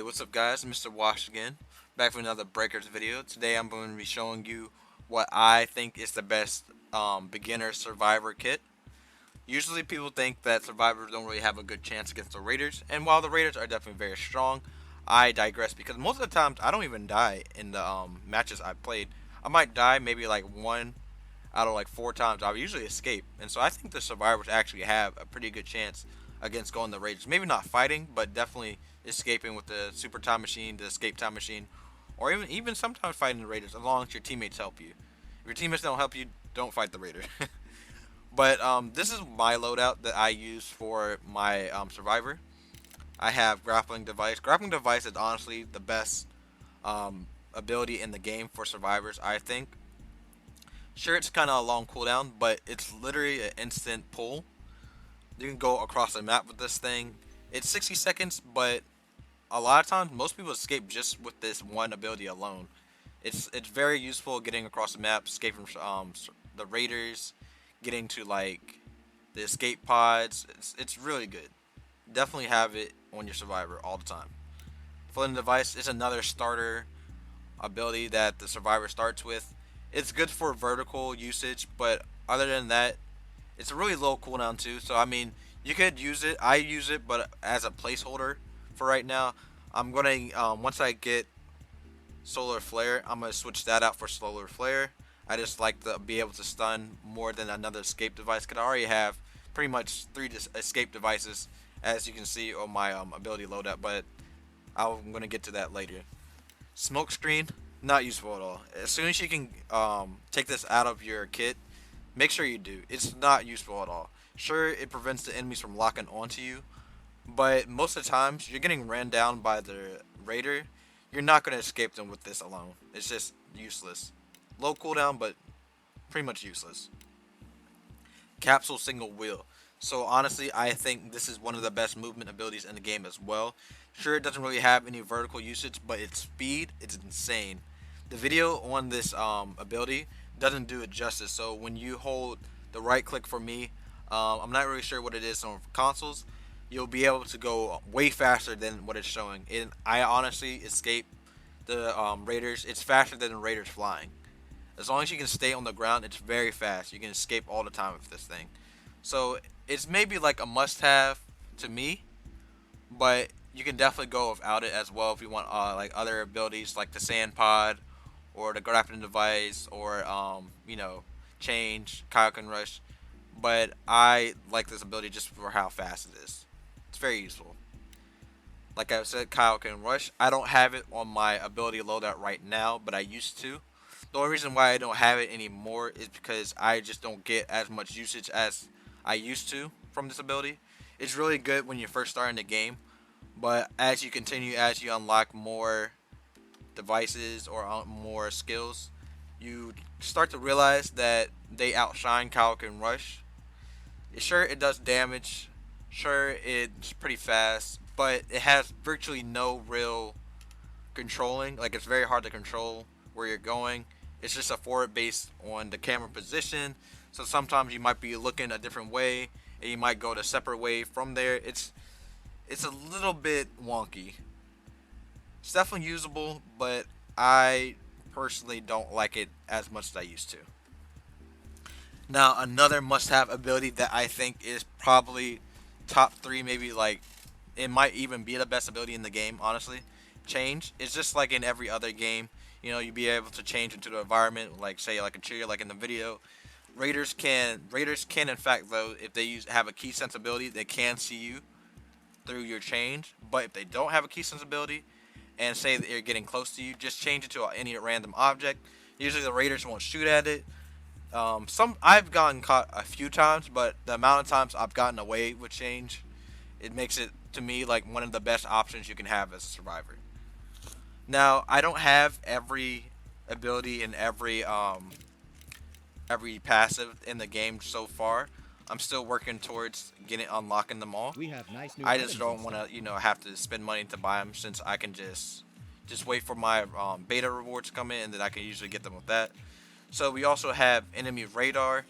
What's up guys? Mr. Wash again, back for another Breakers video. Today I'm going to be showing you what I think is the best beginner survivor kit. Usually people think that survivors don't really have a good chance against the raiders, and while the raiders are definitely very strong, I digress because most of the times I don't even die in the matches I've played. I might die maybe like one out of like four times. I would usually escape, and so I think the survivors actually have a pretty good chance against going the raiders. Maybe not fighting, but definitely escaping with the super time machine, the escape time machine, or even sometimes fighting the raiders as long as your teammates help you. If your teammates don't help you, don't fight the raider. But this is my loadout that I use for my survivor. I have grappling device. Grappling device is honestly the best ability in the game for survivors, I think. Sure, it's kind of a long cooldown, but it's literally an instant pull. You can go across the map with this thing. It's 60 seconds, but a lot of times most people escape just with this one ability alone. It's very useful getting across the map, escaping from the raiders, getting to like the escape pods. It's really good. Definitely have it on your survivor all the time. Floating device is another starter ability that the survivor starts with. It's good for vertical usage, but other than that, it's a really low cooldown too. So I mean, you could use it. I use it, but as a placeholder for right now. I'm gonna once I get solar flare, I'm gonna switch that out for solar flare. I just like to be able to stun more than another escape device. Cause I already have pretty much three escape devices, as you can see on my ability loadout. But I'm gonna get to that later. Smoke screen, not useful at all. As soon as you can take this out of your kit, make sure you do. It's not useful at all. Sure, it prevents the enemies from locking onto you, but most of the times you're getting ran down by the raider. You're not gonna escape them with this alone. It's just useless. Low cooldown, but pretty much useless. Capsule single wheel. So honestly, I think this is one of the best movement abilities in the game as well. Sure, it doesn't really have any vertical usage, but its speed, it's insane. The video on this ability doesn't do it justice. So when you hold the right click for me, I'm not really sure what it is on consoles. You'll be able to go way faster than what it's showing. And I honestly escape the raiders. It's faster than the raiders flying. As long as you can stay on the ground, it's very fast. You can escape all the time with this thing. So it's maybe like a must-have to me, but you can definitely go without it as well if you want like other abilities like the sand pod or the grappling device or change Kaioken rush. But I like this ability just for how fast it is. It's very useful. Like I said, Kaioken rush. I don't have it on my ability loadout right now, but I used to. The only reason why I don't have it anymore is because I just don't get as much usage as I used to from this ability. It's really good when you first start in the game, but as you continue, as you unlock more devices or more skills, you start to realize that they outshine Kaioken Rush. Sure, it does damage. Sure, it's pretty fast, but it has virtually no real controlling. Like, it's very hard to control where you're going. It's just a forward based on the camera position. So sometimes you might be looking a different way, and you might go a separate way from there. It's a little bit wonky. It's definitely usable, but I personally don't like it as much as I used to. Now, another must-have ability that I think is probably top three, maybe like it might even be the best ability in the game. Honestly, change. It's just like in every other game. You'd be able to change into the environment, like say like a tree, like in the video. Raiders can in fact though, if they have a key sensibility, they can see you through your change. But if they don't have a key sensibility and say that you're getting close to you, just change it to any random object. Usually the raiders won't shoot at it. Some I've gotten caught a few times, but the amount of times I've gotten away with change, it makes it to me like one of the best options you can have as a survivor. Now I don't have every ability in every passive in the game so far. I'm still working towards getting unlocking them all. We have nice new I just items in don't want stock. to have to spend money to buy them since I can just wait for my beta rewards to come in and then I can usually get them with that. So we also have enemy radar.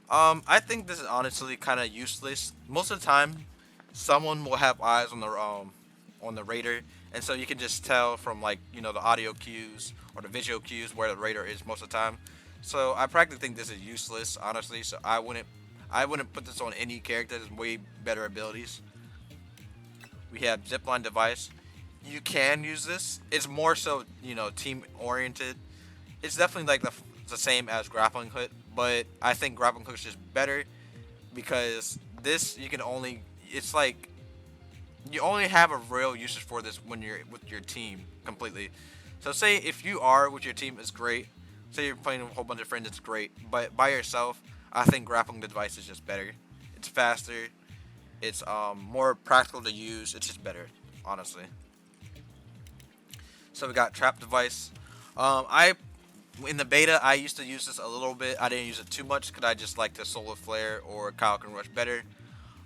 I think this is honestly kind of useless. Most of the time, someone will have eyes on the raider, and so you can just tell from like the audio cues or the visual cues where the raider is most of the time. So I practically think this is useless, honestly. So I wouldn't put this on any character that's way better abilities. We have zipline device. You can use this. It's more so team oriented. It's definitely like the same as grappling hook, but I think grappling hook is just better because this you can only it's like you only have a real usage for this when you're with your team completely. So say if you are with your team, it's great. Say you're playing with a whole bunch of friends, it's great. But by yourself, I think grappling the device is just better. It's faster. It's more practical to use. It's just better, honestly. So we got trap device. I in the beta I used to use this a little bit. I didn't use it too much because I just like the solar flare or Kyle can rush better.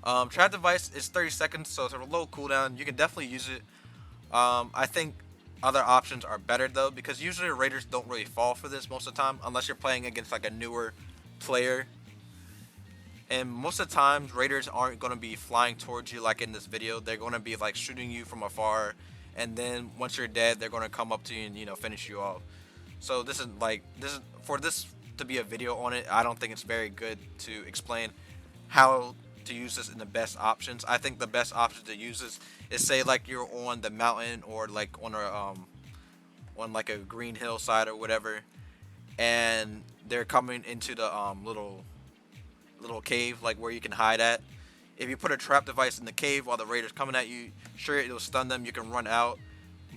Trap device is 30 seconds, so it's a low cooldown. You can definitely use it. I think other options are better though because usually raiders don't really fall for this most of the time unless you're playing against like a newer player. And most of the times raiders aren't going to be flying towards you like in this video. They're going to be like shooting you from afar, and then once you're dead, they're going to come up to you and finish you off. So this is for this to be a video on it. I don't think it's very good to explain how to use this in the best options. I think the best option to use this is say like you're on the mountain or like on like a green hillside or whatever, and they're coming into the little cave like where you can hide at. If you put a trap device in the cave while the raiders coming at you, sure it'll stun them. You can run out,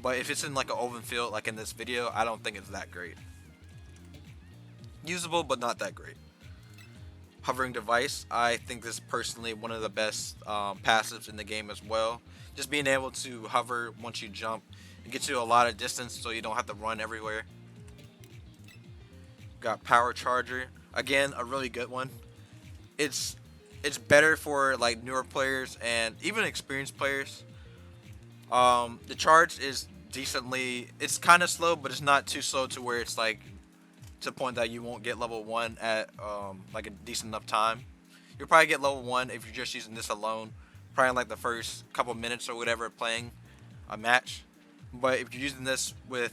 but if it's in like an open field like in this video, I don't think it's that great. Usable, but not that great. Hovering device, I think this is personally one of the best passives in the game as well. Just being able to hover once you jump and get you a lot of distance so you don't have to run everywhere. Got power charger, again a really good one. It's better for like newer players and even experienced players. The charge is decently. It's kind of slow, but it's not too slow to where it's like to the point that you won't get level one at like a decent enough time. You'll probably get level one if you're just using this alone, probably in like the first couple minutes or whatever playing a match. But if you're using this with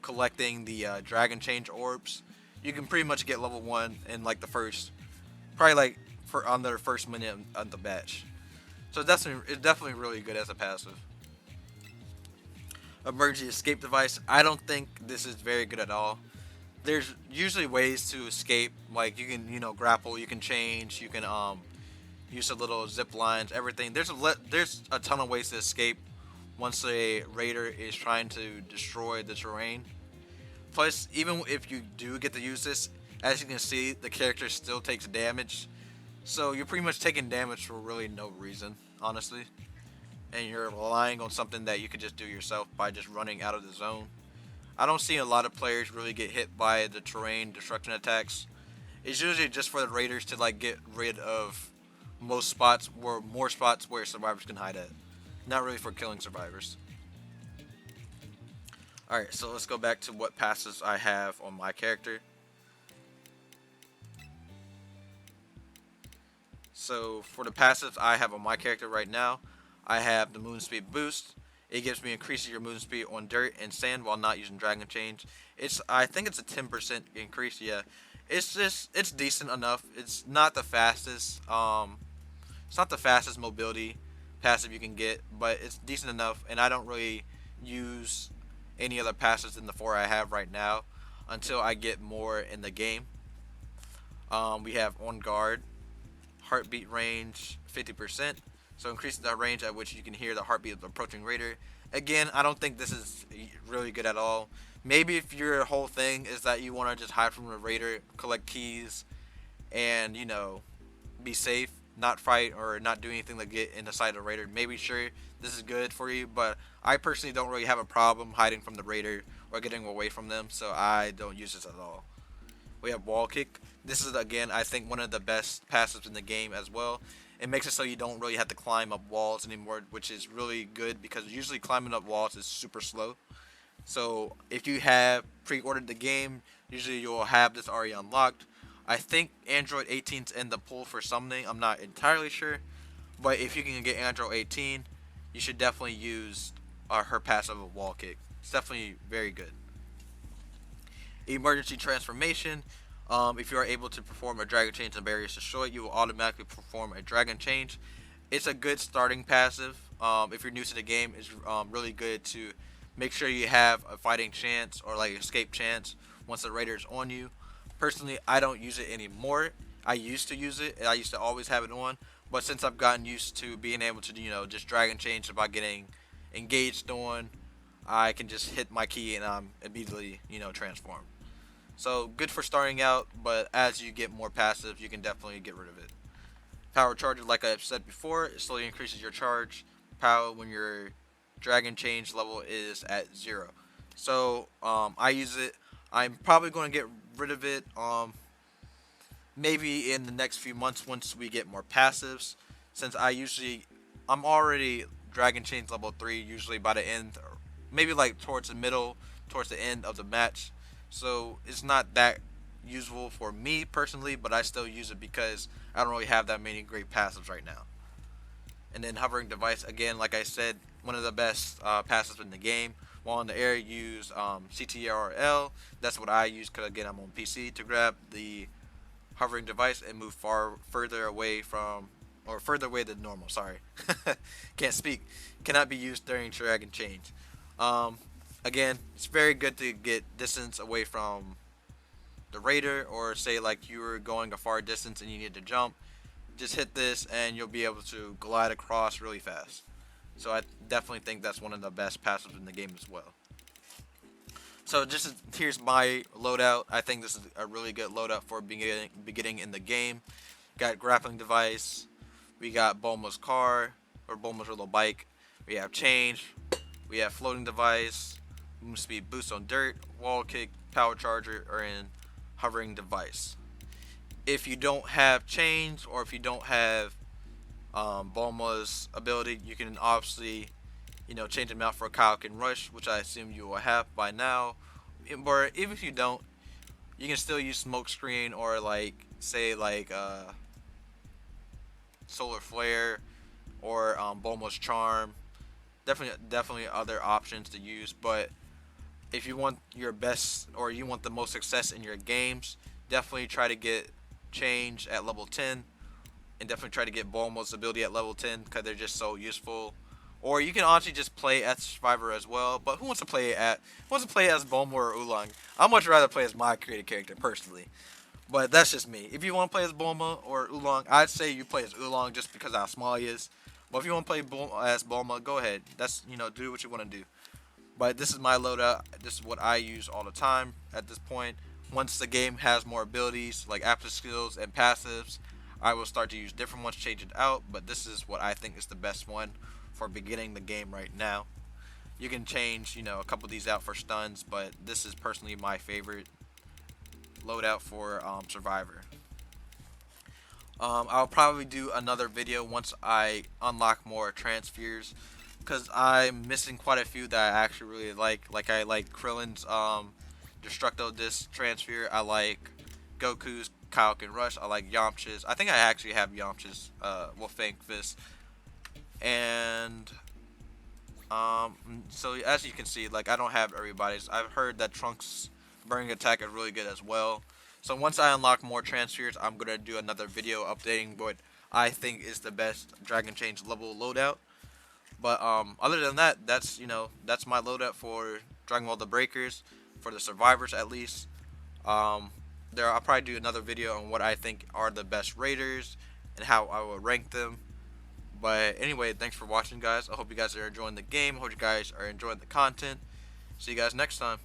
collecting the dragon change orbs, you can pretty much get level one in like the first, probably like for on their first minute of the match. So it's definitely really good as a passive. Emergency escape device. I don't think this is very good at all. There's usually ways to escape, like you can grapple, you can change, you can use a little zip lines, everything. There's a ton of ways to escape once a raider is trying to destroy the terrain. Plus, even if you do get to use this, as you can see, the character still takes damage. So you're pretty much taking damage for really no reason, honestly. And you're relying on something that you could just do yourself by just running out of the zone. I don't see a lot of players really get hit by the terrain destruction attacks. It's usually just for the raiders to like get rid of most spots or more spots where survivors can hide at. Not really for killing survivors. Alright, so let's go back to what passes I have on my character. So for the passives I have on my character right now, I have the moon speed boost. It gives me increases your movement speed on dirt and sand while not using dragon change. I think it's a 10% increase. Yeah, it's decent enough. It's not the fastest. It's not the fastest mobility passive you can get, but it's decent enough. And I don't really use any other passives than the four I have right now until I get more in the game. We have on guard, heartbeat range 50%. So increases the range at which you can hear the heartbeat of the approaching raider. Again, I don't think this is really good at all. Maybe if your whole thing is that you want to just hide from the raider, collect keys, and be safe, not fight or not do anything to get in the sight of the raider. Maybe sure this is good for you, but I personally don't really have a problem hiding from the raider or getting away from them, so I don't use this at all. We have wall kick. This is again I think one of the best passives in the game as well. It makes it so you don't really have to climb up walls anymore, which is really good because usually climbing up walls is super slow. So if you have pre-ordered the game, usually you'll have this already unlocked. I think Android 18's in the pool for something. I'm not entirely sure, but if you can get Android 18, you should definitely use her passive of wall kick. It's definitely very good. Emergency transformation. If you are able to perform a dragon change and barriers destroyed, you will automatically perform a dragon change. It's a good starting passive. If you're new to the game, it's really good to make sure you have a fighting chance or like escape chance once the raider is on you. Personally, I don't use it anymore. I used to use it. I used to always have it on, but since I've gotten used to being able to just dragon change by getting engaged on, I can just hit my key and I'm immediately transform. So good for starting out, but as you get more passive, you can definitely get rid of it. Power charger, like I've said before, it slowly increases your charge power when your dragon change level is at 0. So I use it. I'm probably going to get rid of it maybe in the next few months once we get more passives. Since I'm already dragon change level 3 usually by the end, or maybe like towards the middle, towards the end of the match. So it's not that useful for me personally, but I still use it because I don't really have that many great passives right now. And then hovering device, again, like I said, one of the best passives in the game. While in the air, use CTRL. That's what I use because again I'm on PC to grab the hovering device and move further away from, or further away than normal. Sorry, can't speak. Cannot be used during dragon change. Um, Again, it's very good to get distance away from the raider, or say like you were going a far distance and you need to jump. Just hit this and you'll be able to glide across really fast. So I definitely think that's one of the best passives in the game as well. So here's my loadout. I think this is a really good loadout for beginning in the game. Got grappling device. We got Bulma's car, or Bulma's little bike. We have change. We have floating device. Move speed boost on dirt. Wall kick. Power charger, or in hovering device. If you don't have change, or if you don't have Bulma's ability, you can obviously change them out for a Kaioken Rush, which I assume you will have by now. Or even if you don't, you can still use Smoke Screen, or like say like Solar Flare, or Bulma's Charm. Definitely other options to use. But if you want your best, or you want the most success in your games, definitely try to get change at level 10, and definitely try to get Bulma's ability at level 10 because they're just so useful. Or you can honestly just play as Survivor as well. But who wants to play as Bulma or Oolong? I'd much rather play as my created character personally. But that's just me. If you want to play as Bulma or Oolong, I'd say you play as Oolong just because of how small he is. But if you want to play as Bulma, go ahead. That's do what you want to do. But this is my loadout. This is what I use all the time at this point. Once the game has more abilities like active skills and passives, I will start to use different ones, change it out. But this is what I think is the best one for beginning the game right now. You can change, a couple of these out for stuns, but this is personally my favorite loadout for Survivor. I'll probably do another video once I unlock more transfers, because I'm missing quite a few that I actually really like. Like I like Krillin's Destructo Disc transfer. I like Goku's Kaioken Rush. I like Yamcha's. I think I actually have Yamcha's Wolfang Fist. And so as you can see, like I don't have everybody's. I've heard that Trunks' Burning Attack is really good as well. So once I unlock more transfers, I'm gonna do another video updating what I think is the best Dragon Change level loadout. But other than that, that's my loadout for Dragon Ball: The Breakers, for the survivors at least. I'll probably do another video on what I think are the best raiders and how I will rank them. But anyway, thanks for watching, guys. I hope you guys are enjoying the game. I hope you guys are enjoying the content. See you guys next time.